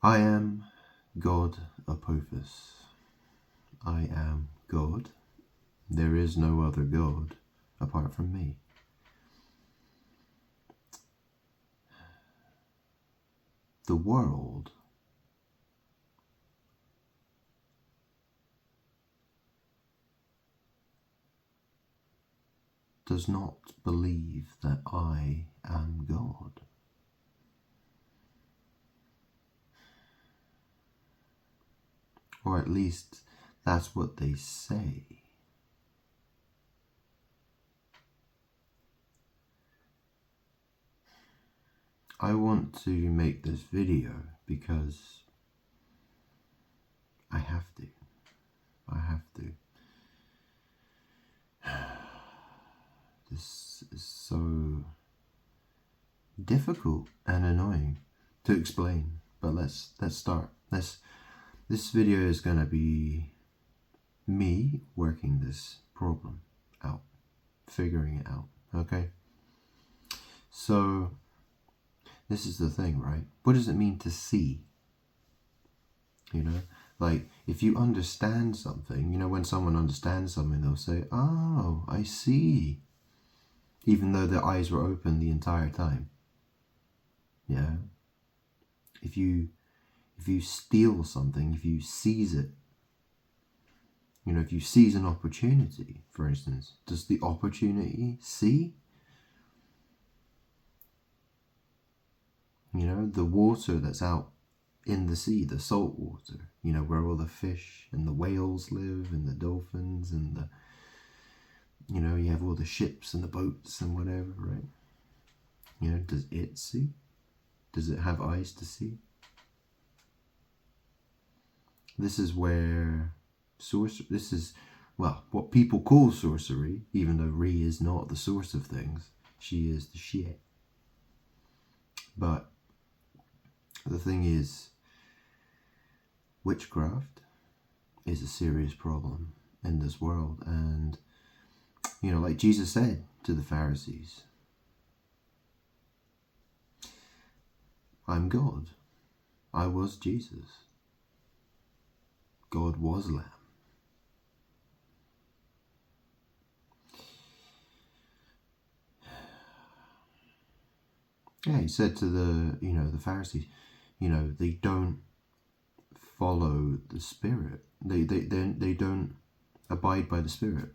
I am God Apophis. I am God. There is no other God apart from me. The world does not believe that I am God. Or at least that's what they say. I want to make this video because I have to. I have to. This is so difficult and annoying to explain, but let's start. This video is gonna be me working this problem out, figuring it out, okay? So this is the thing, right? What does it mean to see? You know, like if you understand something, you know, when someone understands something, they'll say, "Oh, I see," even though their eyes were open the entire time. Yeah. If you steal something, if you seize it, you know, if you seize an opportunity, for instance, does the opportunity see? You know, the water that's out in the sea, the salt water, you know, where all the fish and the whales live and the dolphins and the, you know, you have all the ships and the boats and whatever, right? You know, does it see? Does it have eyes to see? This is where this is, well, what people call sorcery, even though Ree is not the source of things. She is the shit. But the thing is, witchcraft is a serious problem in this world. And, you know, like Jesus said to the Pharisees, I'm God. I was Jesus. God was Lamb. Yeah, he said to the Pharisees, they don't follow the Spirit. They don't abide by the Spirit.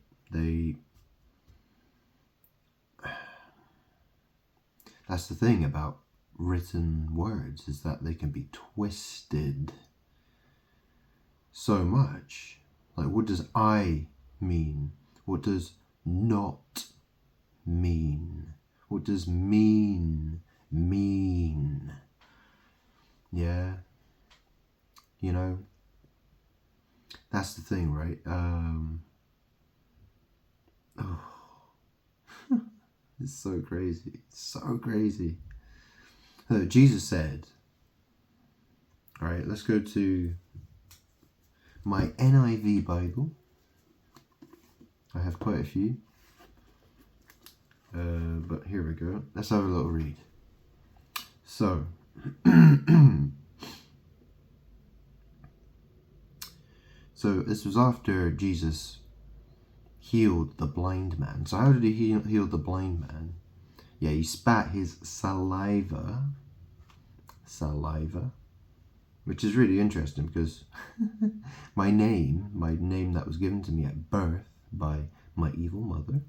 That's the thing about written words, is that they can be twisted so much. Like, what does I mean? What does not mean? What does mean? Yeah, you know, that's the thing, right? It's so crazy. It's so crazy. Jesus said, all right, let's go to my NIV Bible. I have quite a few. But here we go. Let's have a little read. So, so this was after Jesus healed the blind man. So how did he heal the blind man? Yeah, he spat his saliva, which is really interesting because my name that was given to me at birth by my evil mother,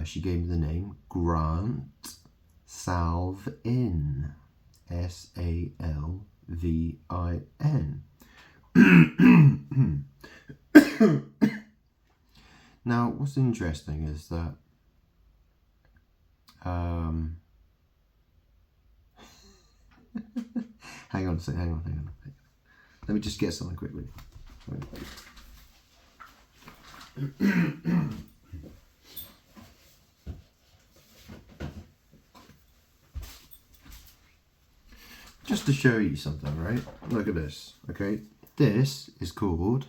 she gave me the name Grant Salvin, Salvin. Now, what's interesting is that hang on a second, hang on. Let me just get something quickly. Just to show you something, right? Look at this, okay? This is called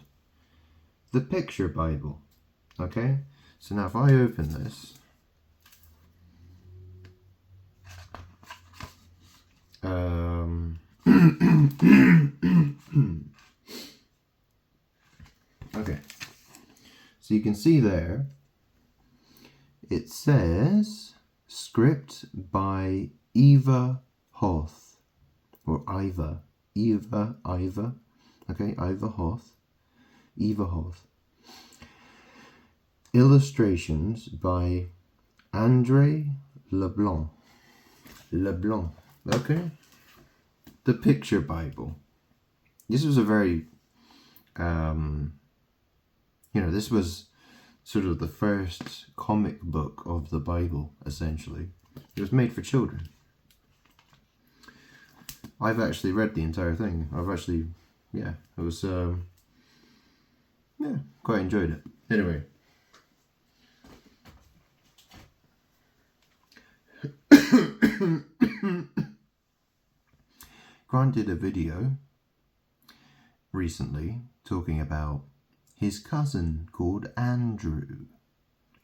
the Picture Bible, okay? So now if I open this, Okay, so you can see there, it says script by Eva Hoth, or Iva, okay, Eva Hoth. Illustrations by Andre Leblanc. Okay. The Picture Bible. This was a very, this was sort of the first comic book of the Bible, essentially. It was made for children. I've actually read the entire thing. It was, quite enjoyed it. Anyway. Grant did a video recently talking about his cousin called Andrew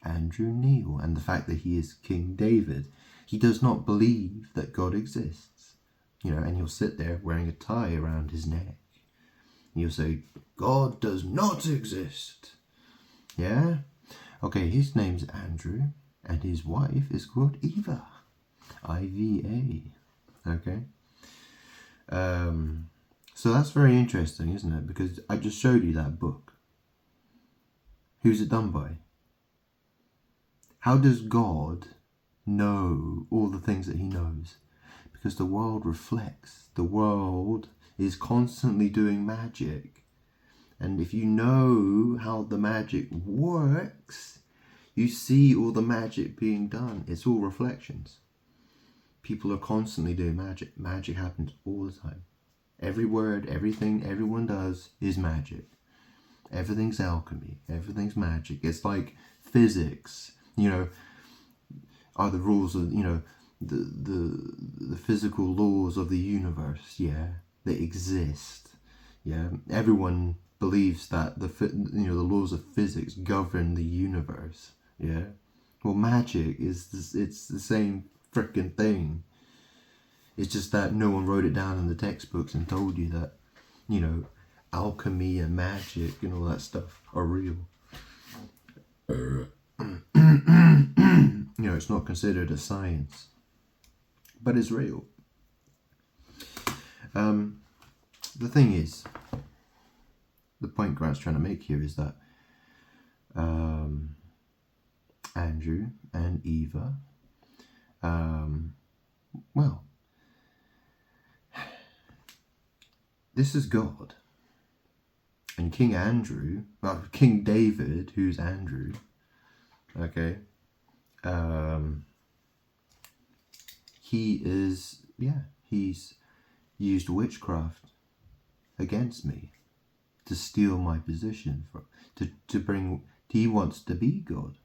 Neil, and the fact that he is King David. He does not believe that God exists, and he'll sit there wearing a tie around his neck. And he'll say, God does not exist. Yeah? Okay, his name's Andrew, and his wife is called Eva. IVA. Okay? So that's very interesting, isn't it? Because I just showed you that book. Who's it done by? How does God know all the things that he knows? Because the world reflects. The world is constantly doing magic. And if you know how the magic works, you see all the magic being done. It's all reflections. People are constantly doing magic. Magic happens all the time. Every word, everything everyone does is magic. Everything's alchemy. Everything's magic. It's like physics. Are the rules of the physical laws of the universe? Yeah, they exist. Yeah, everyone believes that the laws of physics govern the universe. Yeah, well, magic it's the same frickin' thing. It's just that no one wrote it down in the textbooks and told you that, alchemy and magic and all that stuff are real. It's not considered a science, but it's real. The thing is, the point Grant's trying to make here is that Andrew and Eva, this is God. And King David, who's Andrew, okay, he's used witchcraft against me to steal my position, he wants to be God.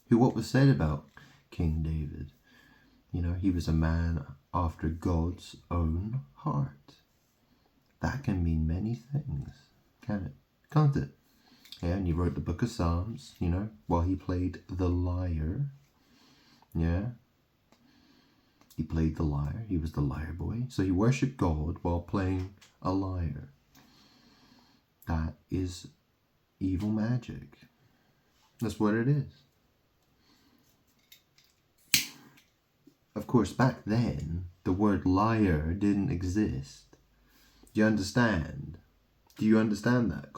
What was said about King David? He was a man after God's own heart. That can mean many things, can it? Can't it? Yeah, and he wrote the book of Psalms, while he played the lyre. Yeah. He played the lyre. He was the lyre boy. So he worshipped God while playing a lyre. That is evil magic. That's what it is. Of course, back then, the word liar didn't exist. Do you understand? Do you understand that?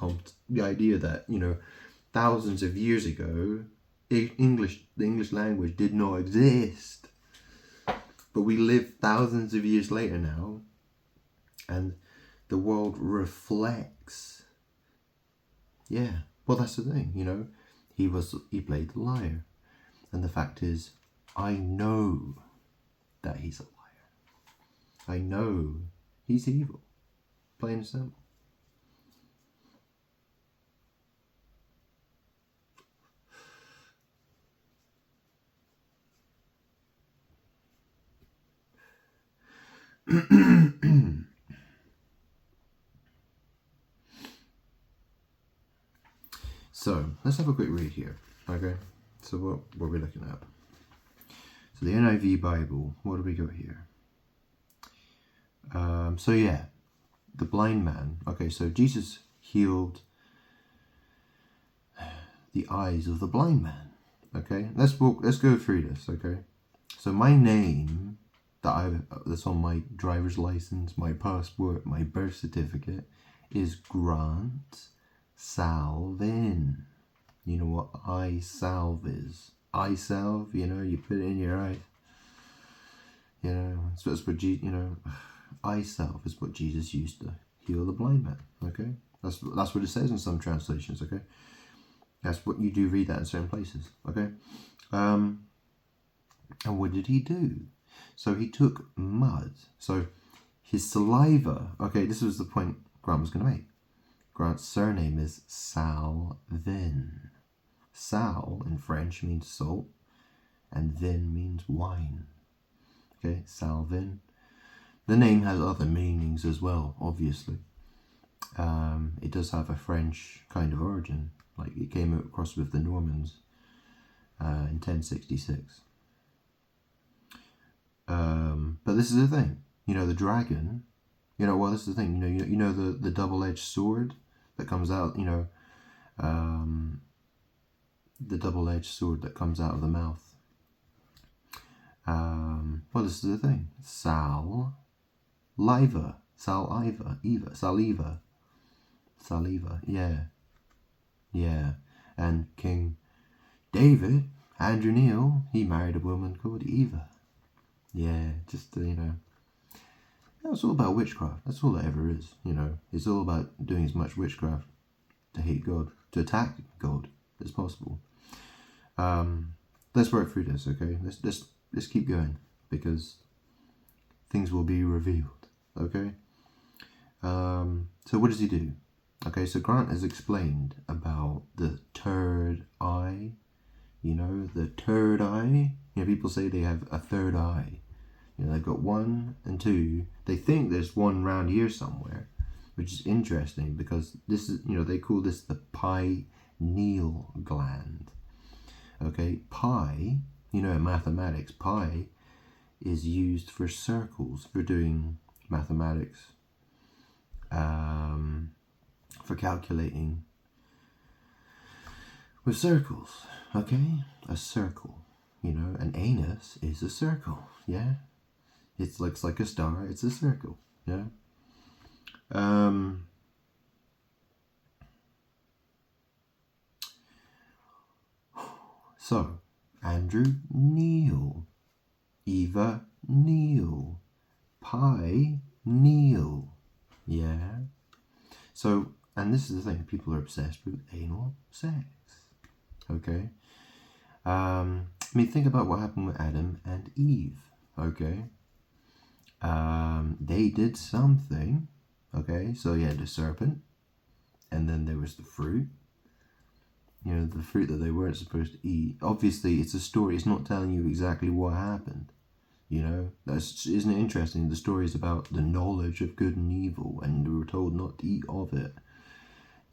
The idea that, thousands of years ago, the English language did not exist. But we live thousands of years later now, and the world reflects. Yeah, well, that's the thing, He played the liar. And the fact is, I know that he's a liar. I know he's evil. Plain and simple. So let's have a quick read here. Okay, so what are we looking at? So the NIV Bible, what do we got here? So yeah, the blind man. Okay, so Jesus healed the eyes of the blind man. Okay, let's go through this. Okay, so my name that's on my driver's license, my passport, my birth certificate is Grant Salvin. You know what eye salve is? Eye salve, you know, you put it in your eye. You know, that's what eye salve is what Jesus used to heal the blind man. Okay, that's what it says in some translations. Okay, that's what you do read that in certain places. Okay, and what did he do? So he took mud. So his saliva. Okay, this was the point Grant was going to make. Grant's surname is Salvin. Sal in French means salt, and vin means wine. Okay, Salvin. The name has other meanings as well, obviously. It does have a French kind of origin, like it came across with the Normans in 1066. But this is the thing, you know, the dragon. This is the thing. You know the double-edged sword that comes out. The double-edged sword that comes out of the mouth. This is the thing. Saliva, saliva. Yeah. And King David, Andrew Neil, he married a woman called Eva. Yeah, just it's all about witchcraft. That's all it ever is. It's all about doing as much witchcraft to hate God, to attack God as possible. Let's work through this, okay? Let's keep going, because things will be revealed, okay? So what does he do? Okay, so Grant has explained about the third eye. The third eye. People say they have a third eye. They've got 1 and 2. They think there's one around here somewhere, which is interesting because this is, they call this the pineal gland. Okay, pi, in mathematics, pi is used for circles, for doing mathematics, for calculating with circles. Okay, a circle, an anus is a circle. Yeah, it looks like a star, it's a circle. Yeah. So, Andrew Neil, Eva Neil, Pi Neil. Yeah. So, and this is the thing, people are obsessed with anal sex. Okay. Think about what happened with Adam and Eve. Okay. They did something. Okay. So you had the serpent, and then there was the fruit. The fruit that they weren't supposed to eat. Obviously, it's a story. It's not telling you exactly what happened. Isn't it interesting? The story is about the knowledge of good and evil, and we were told not to eat of it.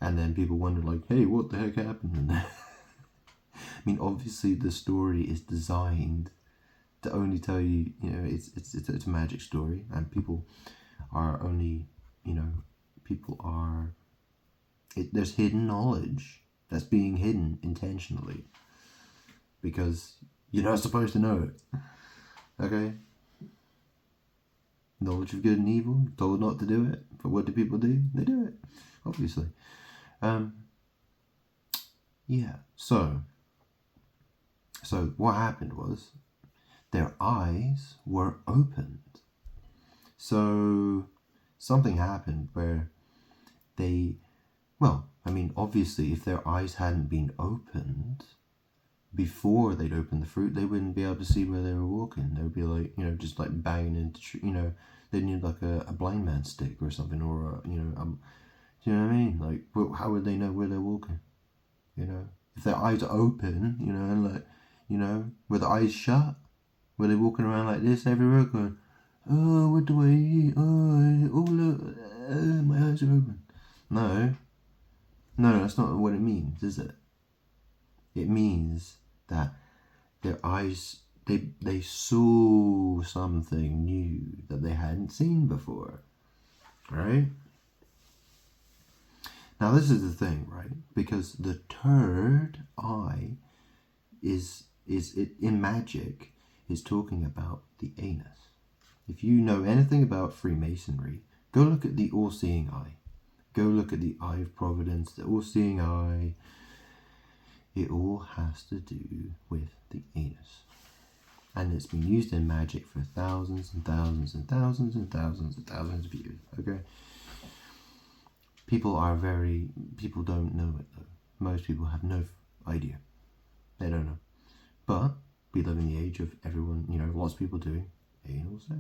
And then people wonder, like, hey, what the heck happened? Obviously, the story is designed to only tell you, it's a magic story, and people are only, there's hidden knowledge that's being hidden intentionally, because you're not supposed to know it. Okay? Knowledge of good and evil, told not to do it, but what do people do? They do it, obviously. Yeah, so what happened was their eyes were opened. So something happened where obviously, if their eyes hadn't been opened before they'd opened the fruit, they wouldn't be able to see where they were walking. They would be like, just like banging into, they'd need like a blind man stick or something, or, do you know what I mean? Like, how would they know where they're walking? If their eyes are open, and like, with their eyes shut, were they walking around like this everywhere going, oh, what do I eat? Oh look, my eyes are open. No, that's not what it means, is it? It means that their eyes, they saw something new that they hadn't seen before, right? Now this is the thing, right? Because the third eye is it in magic is talking about the anus. If you know anything about Freemasonry, go look at the all-seeing eye. Go look at the eye of providence, the all-seeing eye. It all has to do with the anus. And it's been used in magic for thousands and thousands and thousands and thousands and thousands of years, okay? People don't know it though. Most people have no idea. They don't know. But we live in the age of everyone, lots of people doing anal sex.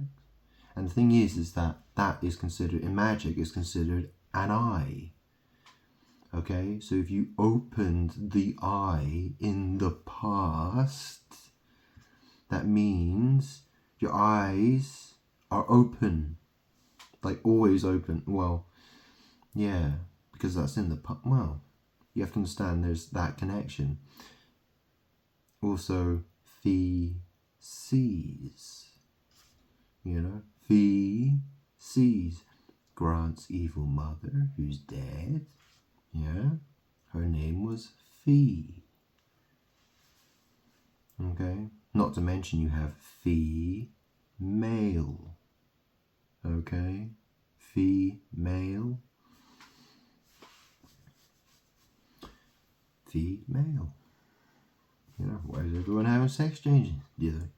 And the thing is that is considered, in magic, is considered an eye. Okay, so if you opened the eye in the past, that means your eyes are open, like always open. Well, yeah, because that's in the past. Well, you have to understand there's that connection. Also, feces, feces. Grant's evil mother, who's dead, her name was Fee. Okay, not to mention you have female. Okay, female. Female. Why is everyone having sex changes? Do you think?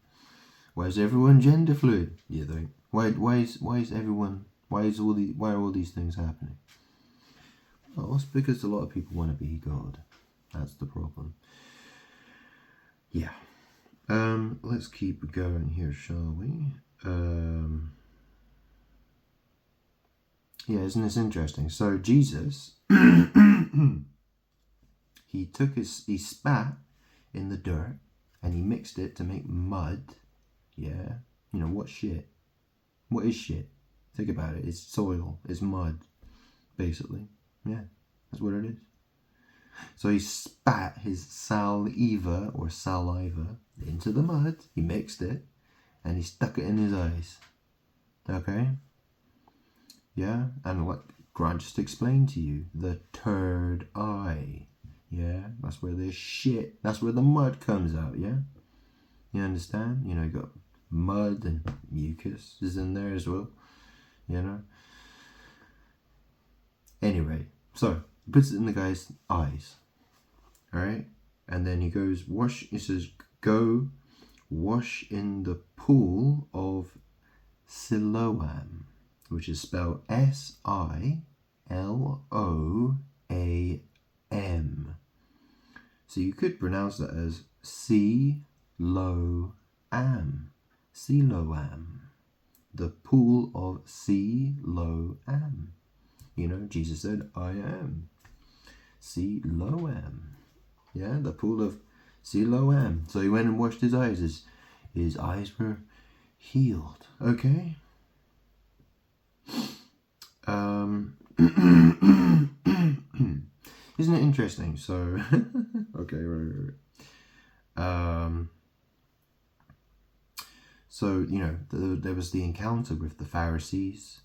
Why is everyone gender fluid? Do you think? Why are all these things happening? Well, it's because a lot of people want to be God. That's the problem. Yeah. Let's keep going here, shall we? Yeah, isn't this interesting? So Jesus, he spat in the dirt and he mixed it to make mud. Yeah. What's shit? What is shit? Think about it. It's soil. It's mud, basically. Yeah, that's what it is. So he spat his saliva into the mud. He mixed it and he stuck it in his eyes. Okay? Yeah, and what Grant just explained to you, the third eye. Yeah, that's where that's where the mud comes out, yeah? You understand? You got mud and mucus is in there as well, Anyway, so he puts it in the guy's eyes, alright? And then he goes, go wash in the pool of Siloam, which is spelled Siloam. So you could pronounce that as Siloam. Siloam. The pool of Siloam. Jesus said, I am. Siloam. Yeah, the pool of Siloam. So he went and washed his eyes. His eyes were healed. Okay? Isn't it interesting? So, okay, right. So, there was the encounter with the Pharisees,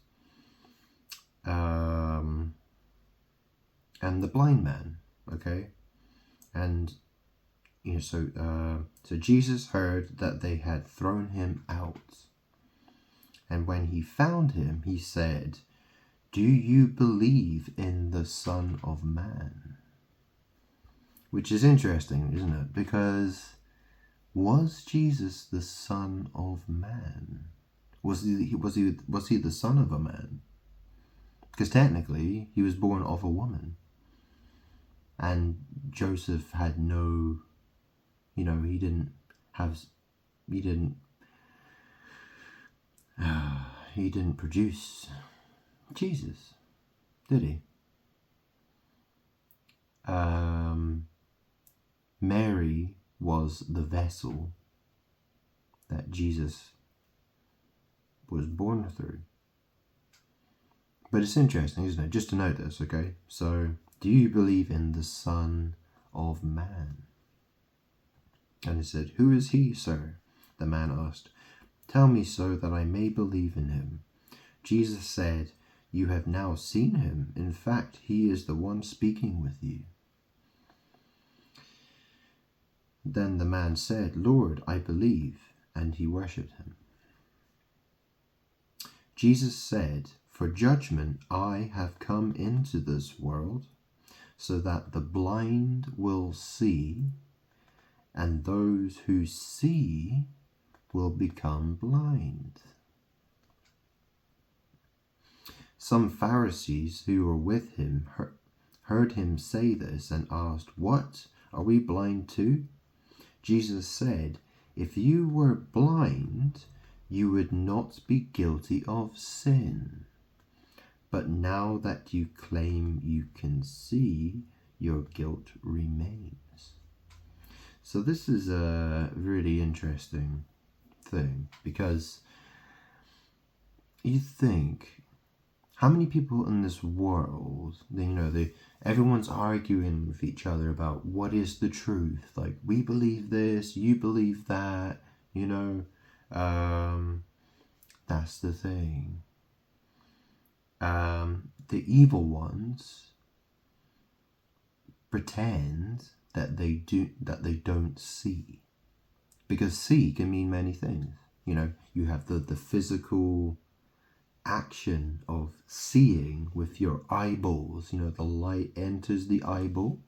and the blind man, okay? And, so Jesus heard that they had thrown him out. And when he found him, he said, do you believe in the Son of Man? Which is interesting, isn't it? Because was Jesus the Son of Man? Was he the son of a man? Because technically he was born of a woman. And Joseph had no, he didn't produce Jesus, did he? Mary was the vessel that Jesus was born through. But it's interesting, isn't it? Just to note this, okay? So, do you believe in the Son of Man? And he said, who is he, sir? The man asked. Tell me so that I may believe in him. Jesus said, You have now seen him. In fact, he is the one speaking with you." Then the man said, "Lord, I believe," and he worshipped him. Jesus said, "For judgment I have come into this world, so that the blind will see, and those who see will become blind." Some Pharisees who were with him heard him say this and asked, "What? Are we blind too?" Jesus said, "If you were blind, you would not be guilty of sin. But now that you claim you can see, your guilt remains." So this is a really interesting thing, because you think, how many people in this world, everyone's arguing with each other about what is the truth. Like, we believe this, you believe that, that's the thing. The evil ones pretend that they don't see, because see can mean many things. You have the physical action of seeing with your eyeballs. The light enters the eyeball,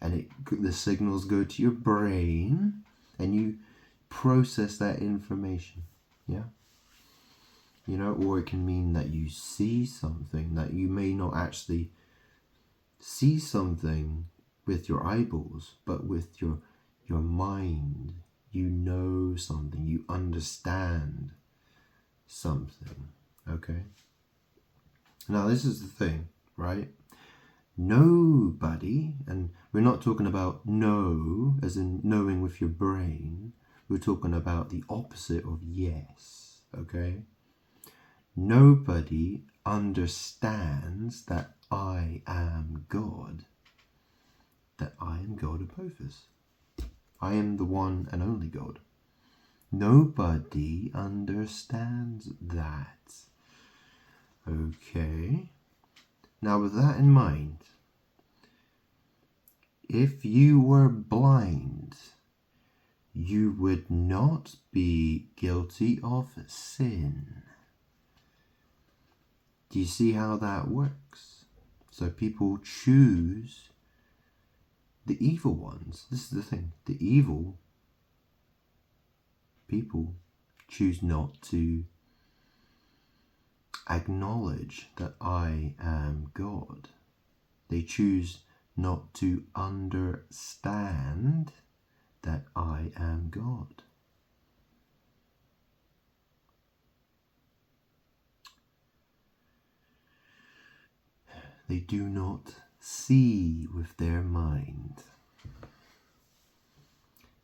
and the signals go to your brain, and you process that information. Or it can mean that you see something, that you may not actually see something with your eyeballs, but with your mind. You know something, you understand something. Okay? Now this is the thing, right? Nobody, and we're not talking about know as in knowing with your brain, we're talking about the opposite of yes, okay? Nobody understands that I am God, that I am God Apophis. I am the one and only God. Nobody understands that. Okay. Now with that in mind, if you were blind, you would not be guilty of sin. Do you see how that works? So people choose the evil ones. This is the thing. The evil people choose not to acknowledge that I am God. They choose not to understand that I am God. They do not see with their mind.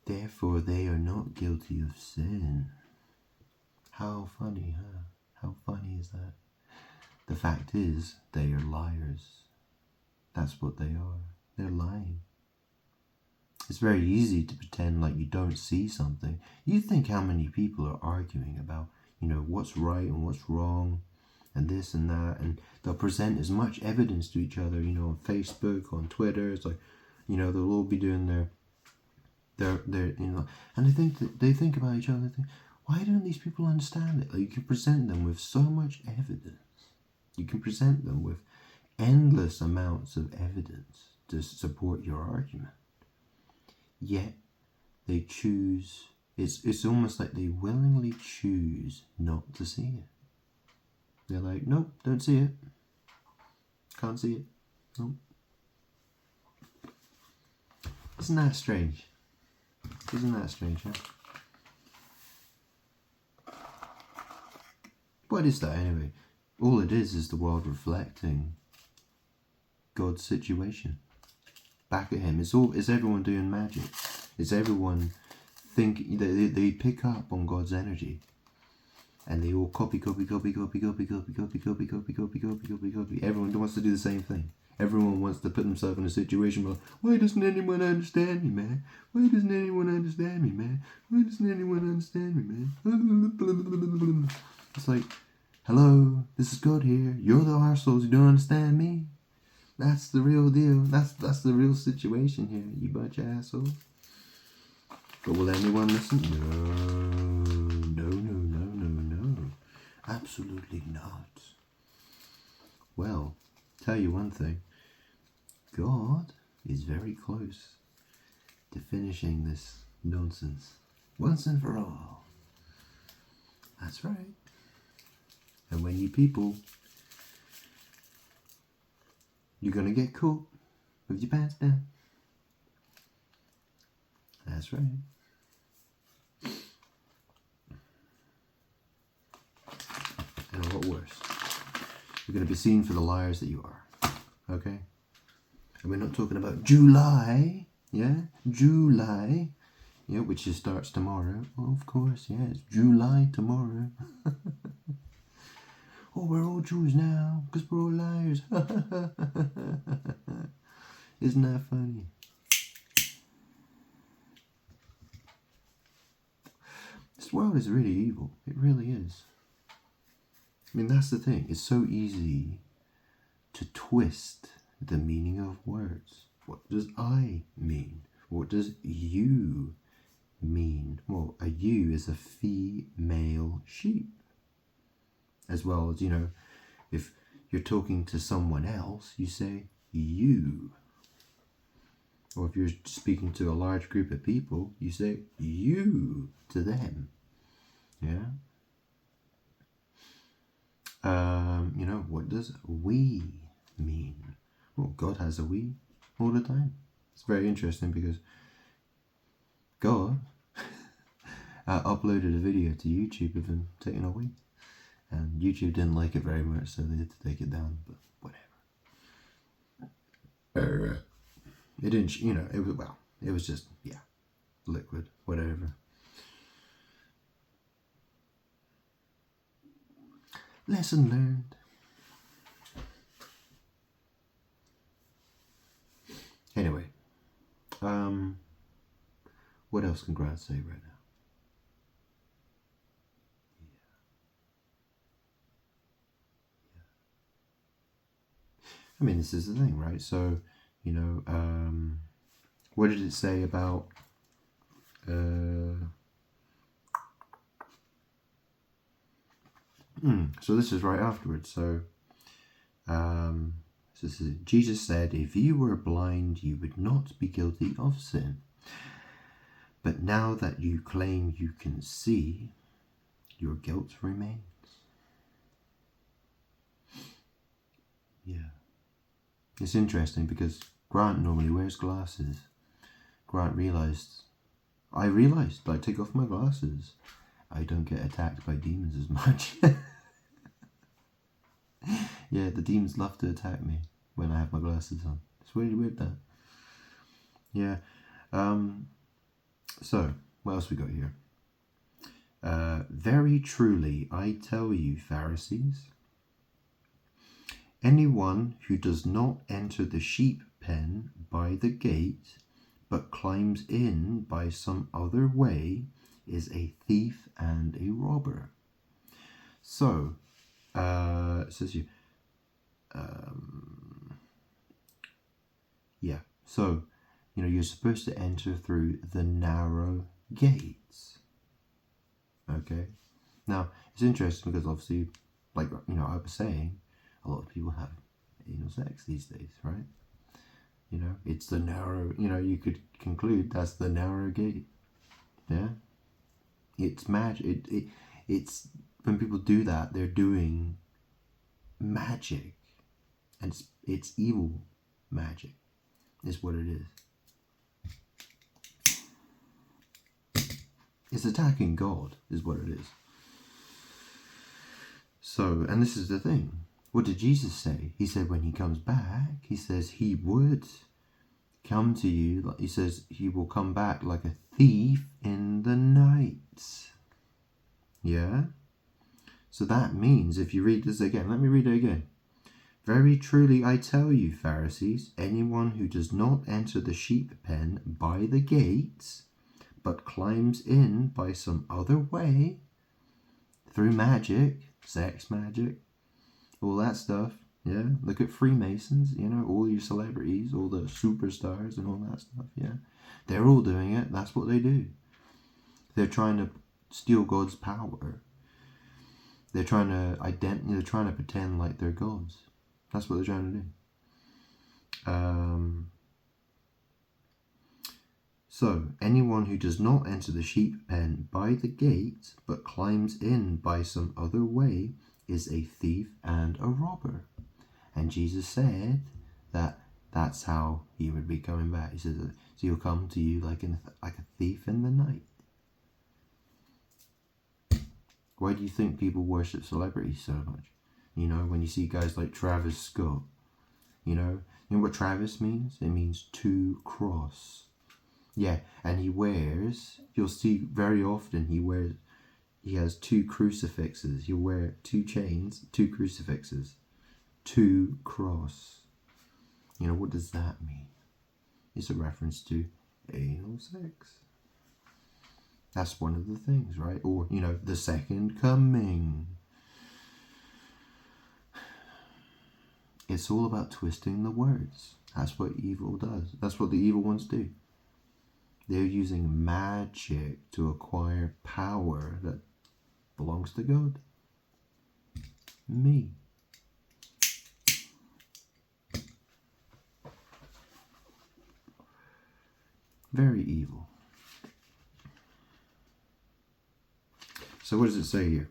Therefore, they are not guilty of sin. How funny, huh? How funny is that? The fact is, they are liars. That's what they are. They're lying. It's very easy to pretend like you don't see something. You think how many people are arguing about, what's right and what's wrong, and this and that, and they'll present as much evidence to each other, on Facebook, on Twitter. It's like, they'll all be doing their and they think about each other and think, why don't these people understand it? Like, you can present them with so much evidence. You can present them with endless amounts of evidence to support your argument. Yet they choose, it's almost like they willingly choose not to see it. They're like, nope, don't see it. Can't see it. Nope. Isn't that strange? Isn't that strange, huh? What is that anyway? All it is the world reflecting God's situation back at him. It's everyone doing magic. It's everyone think they pick up on God's energy, and they all copy. Everyone wants to do the same thing. Everyone wants to put themselves in a situation where, why doesn't anyone understand me, man? Why doesn't anyone understand me, man? Why doesn't anyone understand me, man? It's like, Hello, this is God here. You're the arseholes who don't understand me. That's the real deal. That's the real situation here, you bunch of assholes. But will anyone listen? No. Absolutely not. Well, tell you one thing. God is very close to finishing this nonsense once and for all. That's right. And when you people, you're gonna get caught with your pants down. That's right. And a lot worse. You're gonna be seen for the liars that you are. Okay? And we're not talking about July. Yeah? July. Yeah, which just starts tomorrow. Well, of course, yeah, it's July tomorrow. Oh, we're all Jews now, because we're all liars. Isn't that funny? This world is really evil. It really is. I mean, that's the thing. It's so easy to twist the meaning of words. What does I mean? What does you mean? Well, a ewe is a female sheep. As well as, if you're talking to someone else, you say you. Or if you're speaking to a large group of people, you say you to them. Yeah? What does we mean? Well, God has a we all the time. It's very interesting because God uploaded a video to YouTube of him taking a we. And YouTube didn't like it very much, so they had to take it down, but whatever. It didn't, it was just, liquid, whatever. Lesson learned. Anyway, what else can Grant say right now? I mean, this is the thing, right? So, what did it say about so this is right afterwards. So this is, Jesus said, if you were blind, you would not be guilty of sin. But now that you claim you can see, your guilt remains. Yeah. It's interesting because Grant normally wears glasses. I realized, I take off my glasses, I don't get attacked by demons as much. Yeah, the demons love to attack me when I have my glasses on. It's really weird, that. Yeah. So, what else we got here? Very truly, I tell you, Pharisees, anyone who does not enter the sheep pen by the gate, but climbs in by some other way, is a thief and a robber. So, it says here, so, you're supposed to enter through the narrow gates. Okay? Now, it's interesting because obviously, like, I was saying, a lot of people have anal sex these days, right? It's the narrow, you could conclude that's the narrow gate. Yeah? It's magic. It's when people do that, they're doing magic. And it's evil magic, is what it is. It's attacking God, is what it is. So, and this is the thing. What did Jesus say? He said when he comes back, he says he would come to you. He says he will come back like a thief in the night. Yeah? So that means, if you read this again, let me read it again. Very truly I tell you, Pharisees, anyone who does not enter the sheep pen by the gates, but climbs in by some other way, through magic, sex magic, all that stuff. Yeah, look at Freemasons, you know, all your celebrities, all the superstars and all that stuff. Yeah, they're all doing it. That's what they do. They're trying to steal God's power. They're trying to they're trying to pretend like they're gods. That's what they're trying to do. So, anyone who does not enter the sheep pen by the gate, but climbs in by some other way, is a thief and a robber. And Jesus said that that's how he would be coming back. He says, so he'll come to you like a thief in the night. Why do you think people worship celebrities so much? You know, when you see guys like Travis Scott, you know what Travis means? It means to cross. Yeah, and he wears, you'll see very often he has 2 crucifixes. He'll wear 2 chains, 2 crucifixes, to cross. You know, what does that mean? It's a reference to anal sex. That's one of the things, right? Or, you know, the second coming. It's all about twisting the words. That's what evil does. That's what the evil ones do. They're using magic to acquire power that belongs to God. Me. Very evil. So what does it say here?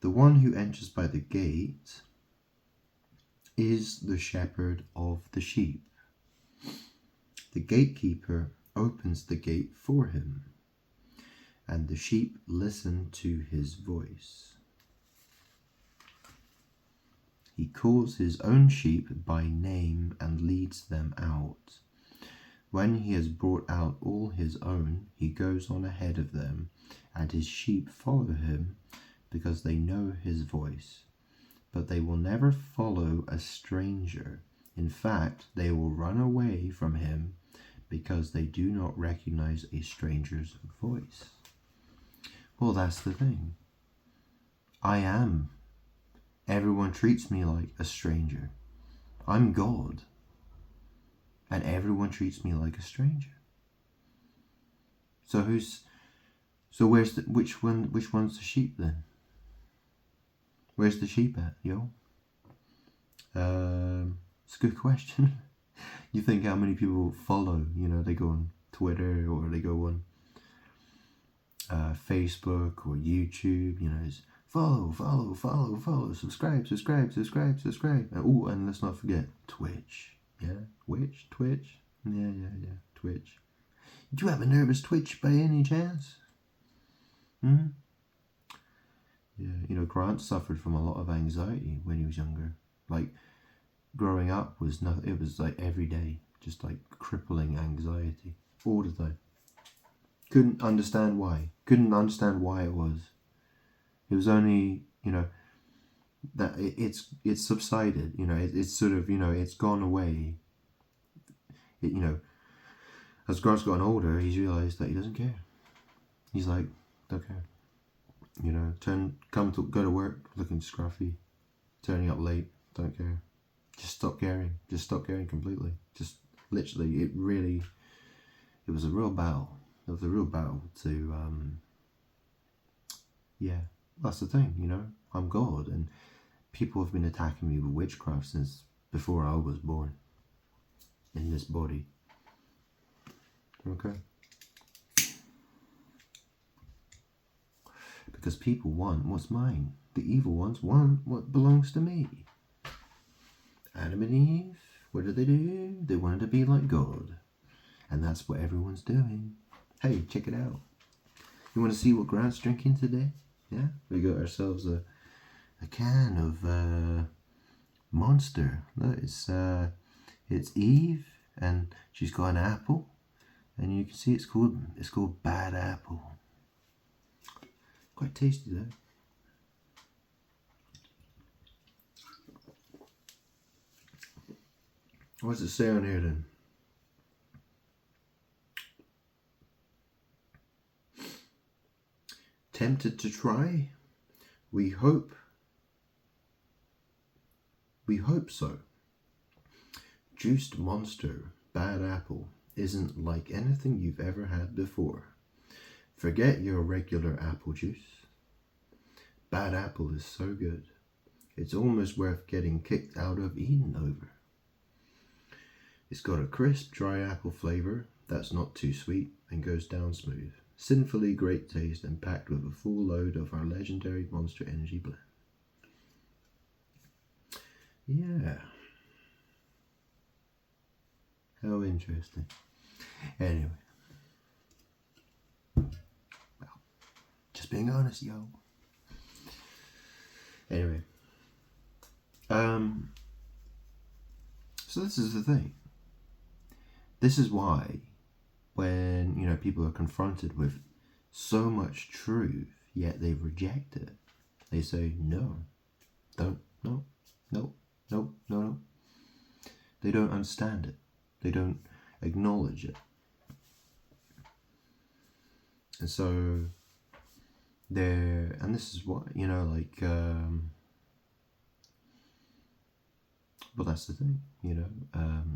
The one who enters by the gate is the shepherd of the sheep. The gatekeeper opens the gate for him, and the sheep listen to his voice. He calls his own sheep by name and leads them out. When he has brought out all his own, he goes on ahead of them, and his sheep follow him because they know his voice. But they will never follow a stranger. In fact, they will run away from him because they do not recognize a stranger's voice. Well, that's the thing. I am. Everyone treats me like a stranger. I'm God. And everyone treats me like a stranger. So where's which one's the sheep then? Where's the sheep at, yo? It's a good question. You think how many people follow, you know, they go on Twitter or they go on Facebook or YouTube, you know, it's follow, subscribe. And let's not forget Twitch. Yeah, Twitch. Yeah, Twitch. Do you have a nervous twitch by any chance? Yeah, you know, Grant suffered from a lot of anxiety when he was younger. Like, growing up was nothing. It was like every day, just like crippling anxiety all the time. Couldn't understand why it was. It was only, you know, that it's subsided. You know, it's sort of, you know, it's gone away. You know, as Grant's gotten older, he's realised that he doesn't care. He's like, don't care. You know, go to work looking scruffy, turning up late, don't care. Just stop caring. Just stop caring completely. Just literally, it was a real battle. It was a real battle to, yeah, that's the thing, you know. I'm God, and people have been attacking me with witchcraft since before I was born in this body. Okay? Because people want what's mine. The evil ones want what belongs to me. Adam and Eve, what did? They wanted to be like God. And that's what everyone's doing. Hey, check it out. You want to see what Grant's drinking today? Yeah? We got ourselves a can of Monster. Look, it's Eve, and she's got an apple. And you can see it's called Bad Apple. Quite tasty though. What does it say on here then? Tempted to try? We hope so. Juiced Monster Bad Apple isn't like anything you've ever had before. Forget your regular apple juice. Bad Apple is so good, it's almost worth getting kicked out of Eden over. It's got a crisp, dry apple flavour that's not too sweet and goes down smooth. Sinfully great taste and packed with a full load of our legendary Monster Energy blend. Yeah. How interesting. Anyway. Well, just being honest, yo. Anyway. So this is the thing. This is why when, people are confronted with so much truth, yet they reject it, they say, no, don't, no. They don't understand it. They don't acknowledge it. And so and this is what, but that's the thing,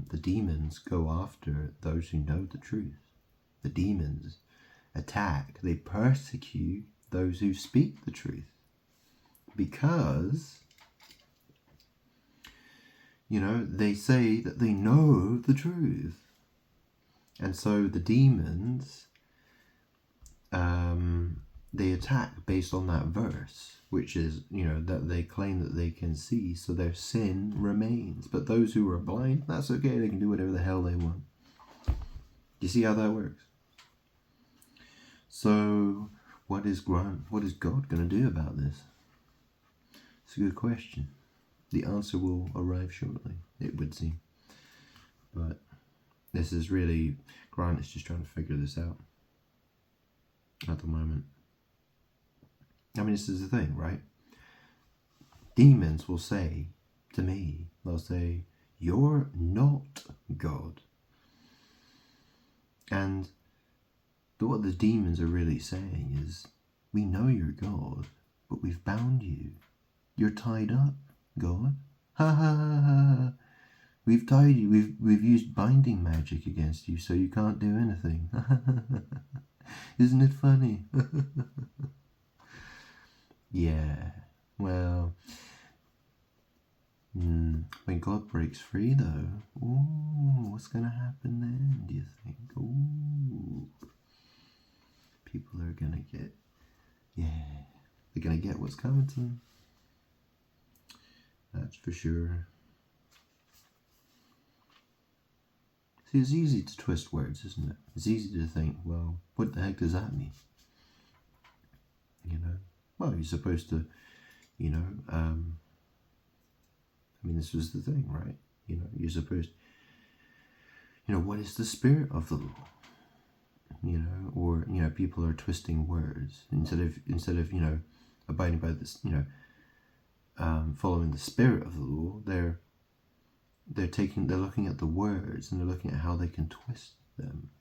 the demons go after those who know the truth. The demons attack, they persecute those who speak the truth. Because, they say that they know the truth. And so the demons, they attack based on that verse, which is, that they claim that they can see, so their sin remains. But those who are blind, that's okay, they can do whatever the hell they want. You see how that works? So, what is God going to do about this? It's a good question. The answer will arrive shortly, it would seem. But this is really, Grant is just trying to figure this out at the moment. I mean, this is the thing, right? Demons will say to me, they'll say, you're not God. And what the demons are really saying is, we know you're God, but we've bound you. You're tied up, God. Ha ha ha ha. We've tied you. We've used binding magic against you, so you can't do anything. Isn't it funny? Yeah. Well, when God breaks free, though, what's going to happen then, do you think? People are going to get, they're going to get what's coming to them. That's for sure. See, it's easy to twist words, isn't it? It's easy to think, well, what the heck does that mean? Well, you're supposed to, this was the thing, right? You're supposed, what is the spirit of the law? Or, people are twisting words instead of, abiding by this, following the spirit of the law, they're looking at the words and they're looking at how they can twist them.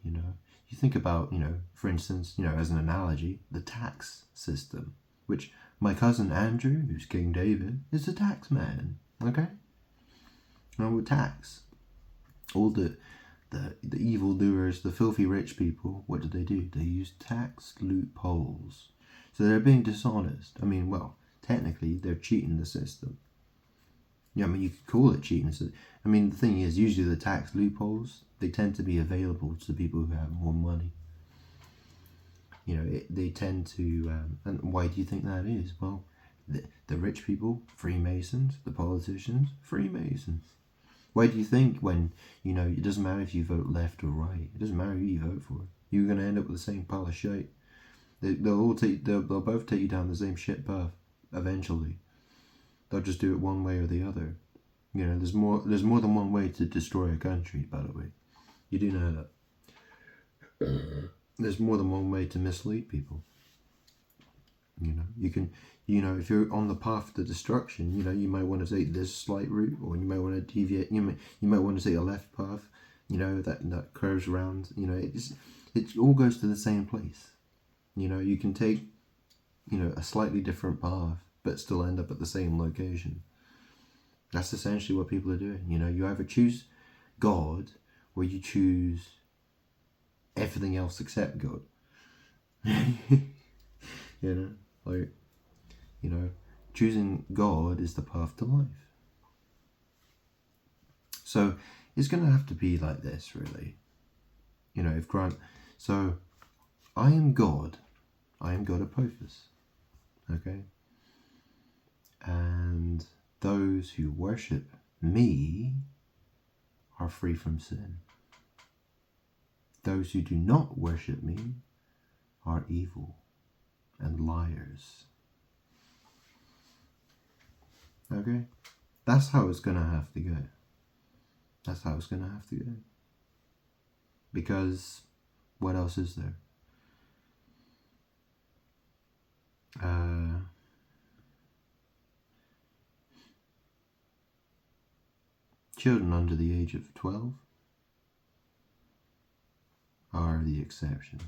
You think about, for instance, as an analogy, the tax system, which my cousin Andrew, who's King David, is a tax man. Okay? With tax, all the evildoers, the filthy rich people, what do? They use tax loopholes. So they're being dishonest. I mean, well, technically they're cheating the system. Yeah, I mean, you could call it cheating. I mean, the thing is, usually the tax loopholes, they tend to be available to people who have more money. They tend to, and why do you think that is? Well, the rich people, Freemasons, the politicians, Freemasons. Why do you think when, it doesn't matter if you vote left or right, it doesn't matter who you vote for, you're going to end up with the same pile of shit. They'll both take you down the same shit path, eventually. They'll just do it one way or the other. There's more than one way to destroy a country, by the way. You do know that. There's more than one way to mislead people. You can, if you're on the path to destruction, you might want to take this slight route, or you might want to deviate. You might want to take a left path, that curves around. It all goes to the same place. You can take a slightly different path, but still end up at the same location. That's essentially what people are doing. You either choose God or you choose everything else except God. Choosing God is the path to life. So it's going to have to be like this, really. So I am God. I am God Apophis. Okay? And those who worship me are free from sin. Those who do not worship me are evil and liars. Okay? That's how it's going to have to go. That's how it's going to have to go. Because what else is there? Children under the age of 12 are the exception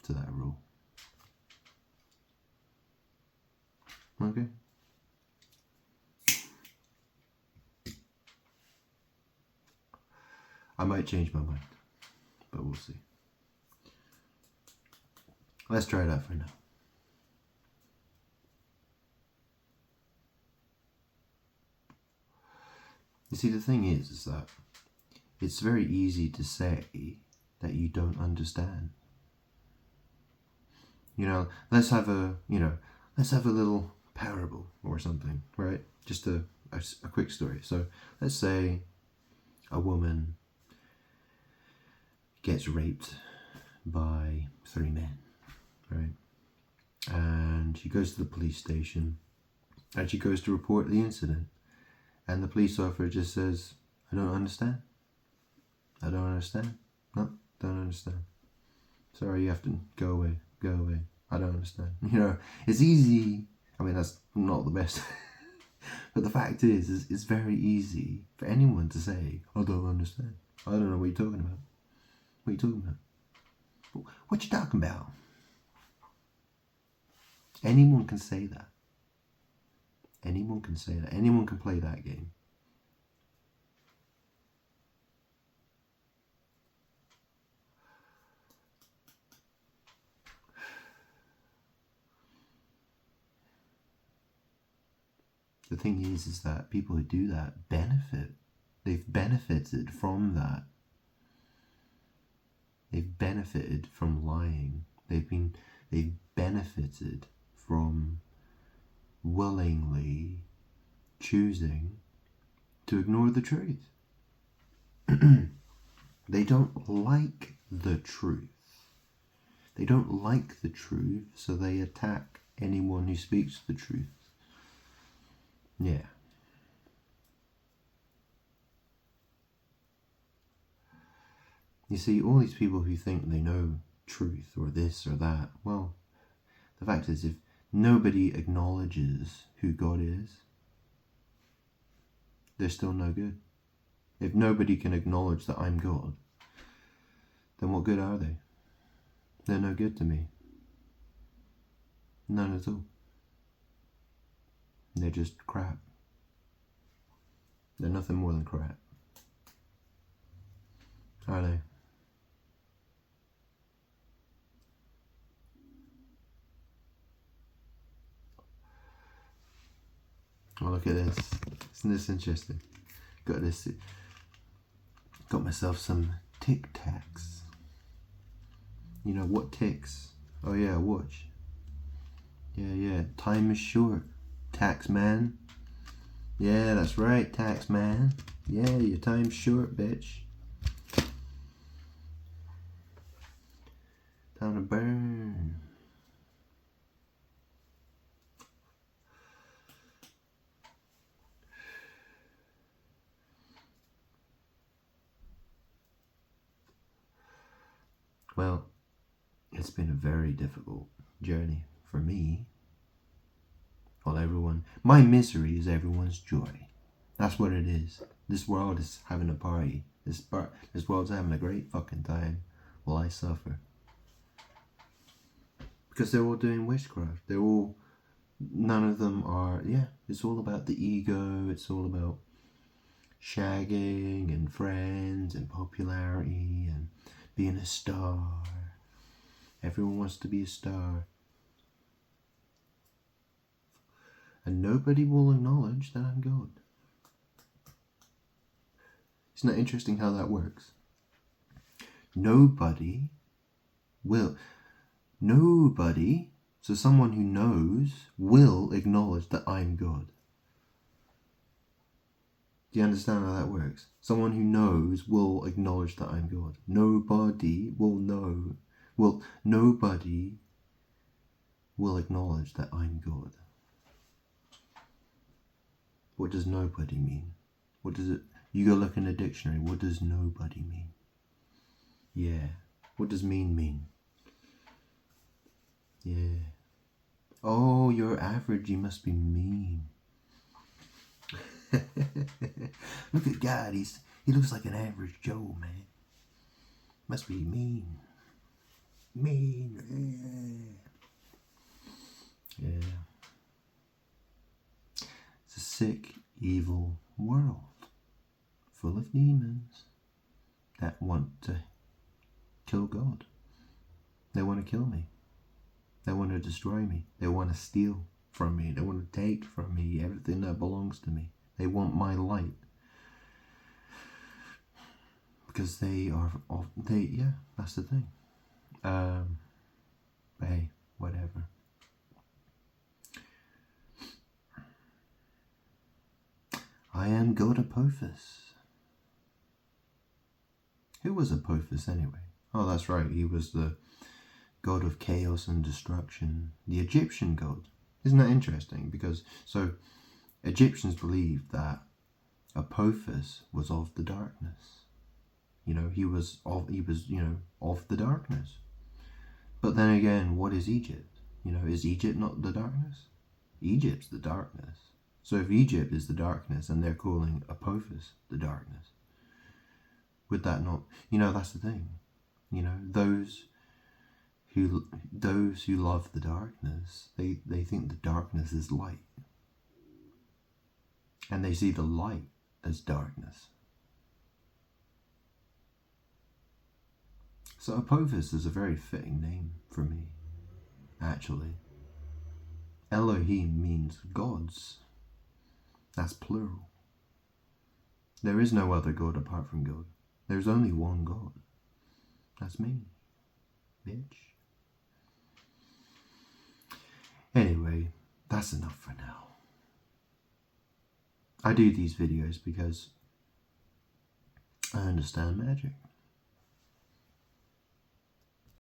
to that rule. Okay? I might change my mind, but we'll see. Let's try it out for now. You see, the thing is that it's very easy to say that you don't understand. Let's have a little parable or something, right? Just a quick story. So let's say a woman gets raped by 3 men, right? And she goes to the police station and she goes to report the incident. And the police officer just says, I don't understand. I don't understand. No, don't understand. Sorry, you have to go away. Go away. I don't understand. It's easy. I mean, that's not the best. But the fact is, it's very easy for anyone to say, I don't understand. I don't know what you're talking about. What are you talking about? What you talking about? Anyone can say that. Anyone can say that. Anyone can play that game. The thing is that people who do that benefit. They've benefited from that. They've benefited from lying. They've benefited from willingly choosing to ignore the truth. They don't like the truth. They don't like the truth, so they attack anyone who speaks the truth. Yeah. You see, all these people who think they know truth or this or that, well, the fact is, if nobody acknowledges who God is, they're still no good. If nobody can acknowledge that I'm God, then what good are they? They're no good to me. None at all. They're just crap. They're nothing more than crap. Are they? Oh, look at this. Isn't this interesting? Got myself some Tic Tacs. You know what ticks? Oh yeah, watch. Yeah. Time is short. Tax man. Yeah, that's right, tax man. Yeah, your time's short, bitch. Time to burn. Well, it's been a very difficult journey for me. Well, my misery is everyone's joy. That's what it is. This world is having a party. This world's having a great fucking time while I suffer. Because they're all doing witchcraft. They're all none of them are, yeah, it's all about the ego, it's all about shagging and friends and popularity and being a star. Everyone wants to be a star. And nobody will acknowledge that I'm God. Isn't that interesting how that works? Nobody, so someone who knows will acknowledge that I'm God. Do you understand how that works? Someone who knows will acknowledge that I'm God. Nobody will know. Nobody will acknowledge that I'm God. What does nobody mean? What does it? You go look in a dictionary. What does nobody mean? Yeah. What does mean? Yeah. Oh, you're average. You must be mean. Look at God. He looks like an average Joe, man. Must be mean. Mean. Yeah. It's a sick, evil world full of demons that want to kill God. They want to kill me. They want to destroy me. They want to steal from me. They want to take from me everything that belongs to me. They want my light. Because yeah, that's the thing. Hey, whatever. I am God Apophis. Who was Apophis anyway? Oh, that's right. He was the god of chaos and destruction. The Egyptian god. Isn't that interesting? Because, Egyptians believed that Apophis was of the darkness. He was of the darkness. But then again, what is Egypt? Is Egypt not the darkness? Egypt's the darkness. So if Egypt is the darkness and they're calling Apophis the darkness, would that not, that's the thing. Those who love the darkness, they think the darkness is light. And they see the light as darkness. So Apophis is a very fitting name for me, actually. Elohim means gods. That's plural. There is no other God apart from God. There's only one God. That's me, bitch. Anyway, that's enough for now. I do these videos because I understand magic.